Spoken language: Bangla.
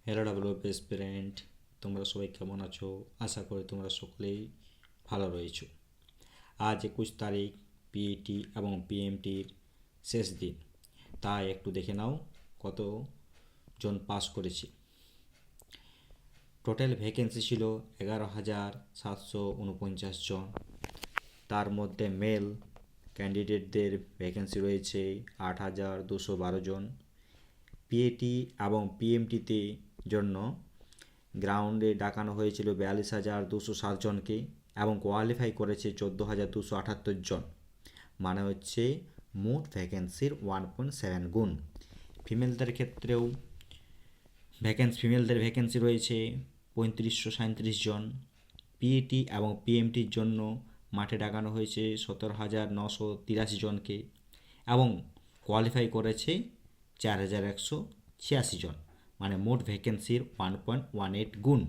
হ্যালো ডেভেলপার স্টুডেন্ট, তোমরা সবাই কেমন আছো? আশা করি তোমরা সকলেই ভালো রয়েছো। আজ 21 তারিখ, পিইটি এবং পিএমটির শেষ দিন। তাই একটু দেখে নাও কতজন পাস করেছে। টোটাল ভ্যাকেন্সি ছিল 11,749 জন। তার মধ্যে মেল ক্যান্ডিডেটদের ভ্যাকেন্সি রয়েছে 8,212 জন। পিএটি এবং পিএমটিতে জন্য গ্রাউন্ডে ডাকানো হয়েছিল 42,207 জনকে এবং কোয়ালিফাই করেছে 14,278 জন, মানে হচ্ছে মোট ভ্যাকেন্সির 1.7 গুণ। ফিমেলদের ভ্যাকেন্সি রয়েছে 3537 জন। পিএটি এবং পিএমটির জন্য মাঠে ডাকানো হয়েছে 17,983 জনকে এবং কোয়ালিফাই করেছে 4,186 জন, মানে মোট ভ্যাকেন্সির 1.18 গুণ।